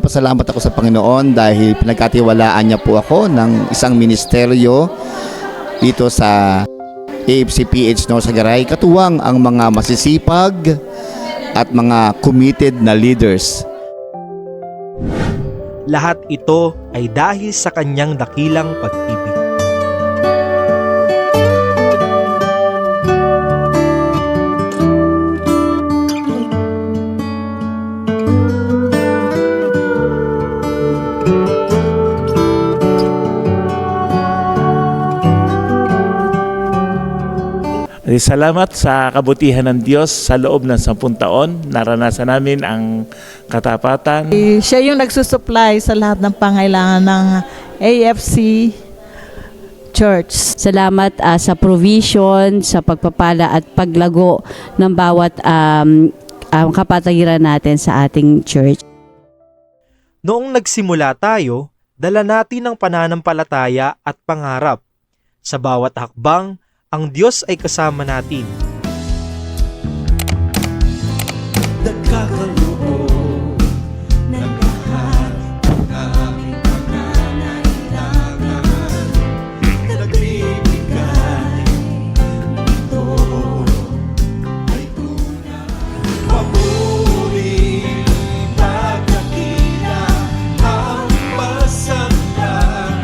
Pasalamat ako sa Panginoon dahil pinagkatiwalaan niya po ako ng isang ministeryo dito sa AFC-PH Norsagaray. Katuwang ang mga masisipag at mga committed na leaders. Lahat ito ay dahil sa kanyang dakilang pag-ibig. Salamat sa kabutihan ng Diyos sa loob ng 10 taon. Naranasan namin ang katapatan. Siya yung nagsusupply sa lahat ng pangailangan ng AFC Church. Salamat sa provision, sa pagpapala at paglago ng bawat kapatiran natin sa ating church. Noong nagsimula tayo, dala natin ang pananampalataya at pangarap. Sa bawat hakbang, ang Diyos ay kasama natin. Nagkakaloob ng lahat ng aming pangangailangan. Nagbibigay nito ay tunay. Mabuting pagkakita ang masaktan.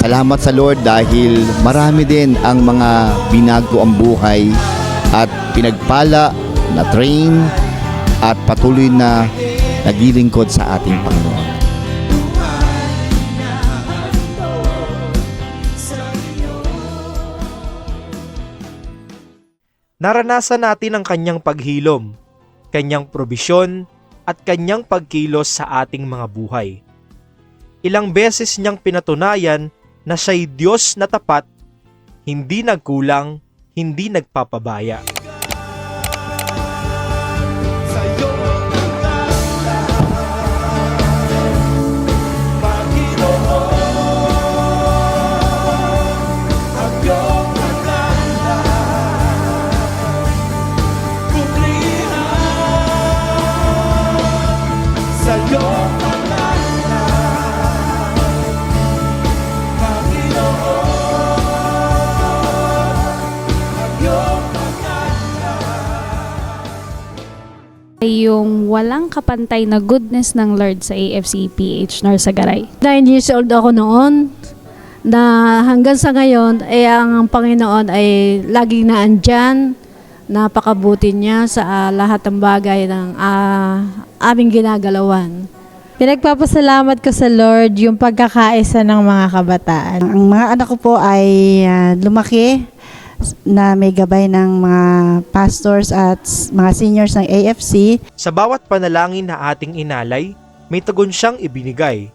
Salamat sa Lord dahil marami din ang mga binago ang buhay at pinagpala, na train at patuloy na naglilingkod sa ating Panginoon. Naranasan natin ang kanyang paghilom, kanyang probisyon at kanyang pagkilos sa ating mga buhay. Ilang beses niyang pinatunayan na siya'y Diyos na tapat, hindi nagkulang, hindi nagpapabaya. Yung walang kapantay na goodness ng Lord sa AFC-PH Norsagaray. 9 years old ako noon na hanggang sa ngayon ay ang Panginoon ay laging naandyan. Napakabuti niya sa lahat ng bagay ng aming ginagalawan. Pinagpapasalamat ko sa Lord yung pagkakaisa ng mga kabataan. Ang mga anak ko po ay lumaki na may gabay ng mga pastors at mga seniors ng AFC. Sa bawat panalangin na ating inalay, may tugon siyang ibinigay.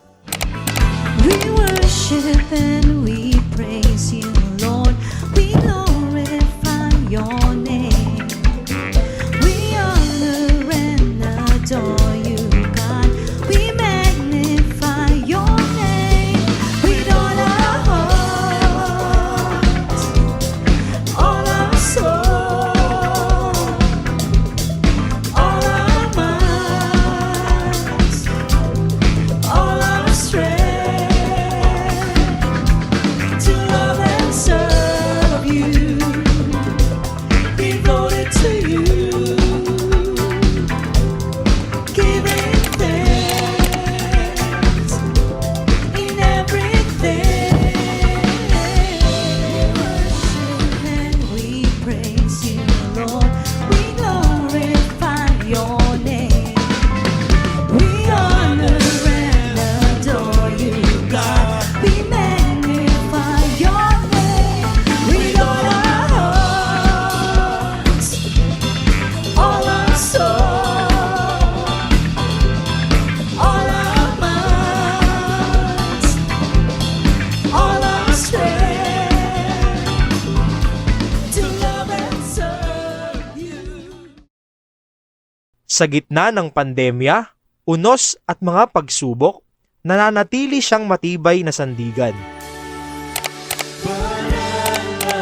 We worship and we praise you, Lord. We glorify your name. We honor and adore you, God. We magnify your name. With all our hearts, all our soul, all our minds, all our strength, to love and serve you, devoted to you, giving thanks in everything. Worship and we praise you, Lord. We glorify your name. We honor and adore you, God. We magnify your name. With all our hearts, all our soul, all our minds, all our strength, to love and serve you. Sa gitna ng pandemya, unos at mga pagsubok, nananatili siyang matibay na sandigan. Banal na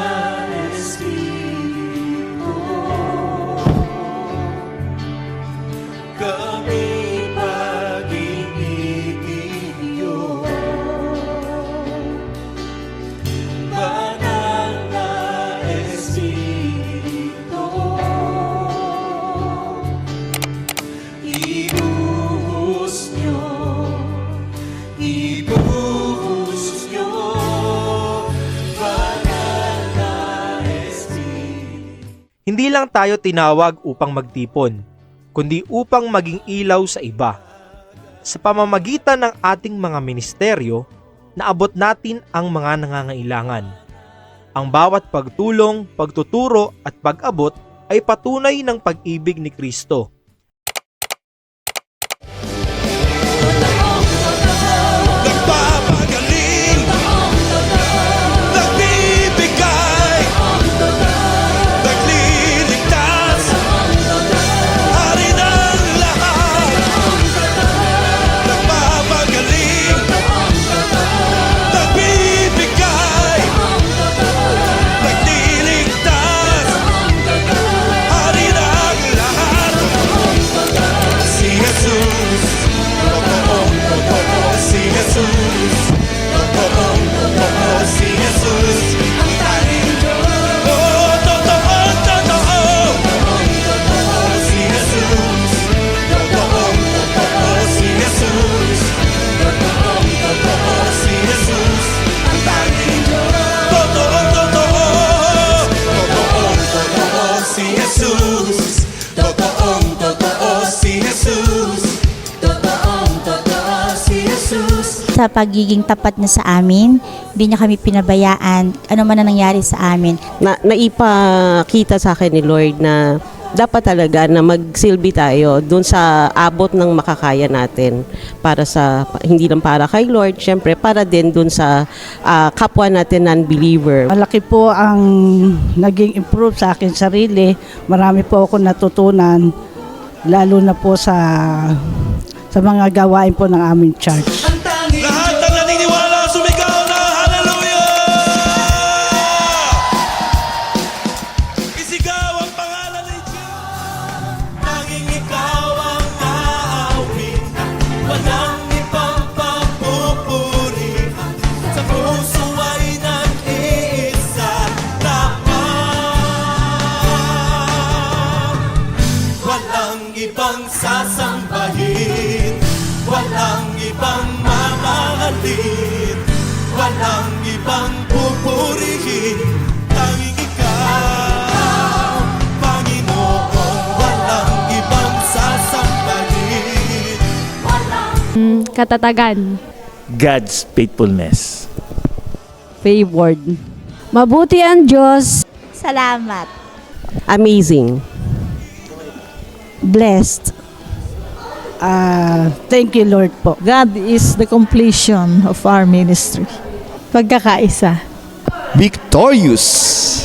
Hindi lang tayo tinawag upang magtipon, kundi upang maging ilaw sa iba. Sa pamamagitan ng ating mga ministeryo, naabot natin ang mga nangangailangan. Ang bawat pagtulong, pagtuturo at pag-abot ay patunay ng pag-ibig ni Kristo. Nagpapagaling, nagbibigay, nagliligtas, hari ng lahat. Nagpapagaling, nagbibigay, nagliligtas, hari ng lahat. Si Jesus, totoo, si Jesus, totoo, si Jesus, ang tanging Diyos. Oh, totoo, si Jesus, totoo, si Jesus, totoo, si Jesus, ang tanging Diyos. Totoo, si Jesus, totoo, si Jesus, totoo, si Jesus. Sa pagiging tapat niya sa amin, hindi niya kami pinabayaan, ano man ang nangyari sa amin. Naipakita sa akin ni Lord na dapat talaga na magsilbi tayo dun sa abot ng makakaya natin para sa hindi lang para kay Lord, syempre para din dun sa kapwa natin non-believer. Malaki po ang naging improve sa akin sarili. Marami po ako natutunan, lalo na po sa mga gawain po ng aming church. Lahat ng naniniwala, sumigaw na hallelujah! Isigaw ang pangalan ni Diyos. Tanging ikaw ang aawit, walang ibang papupuri. Sa puso ay nag-iisa naman. Walang ibang sasambahin, walang ibang mamahalin, walang ibang pupurihin, tanging ikaw, Panginoon. Walang ibang sasambahin. Katatagan. God's faithfulness. Favored. Mabuti ang Diyos. Salamat. Amazing. Blessed. Thank you, Lord po. God is the completion of our ministry. Pagkakaisa. Victorious.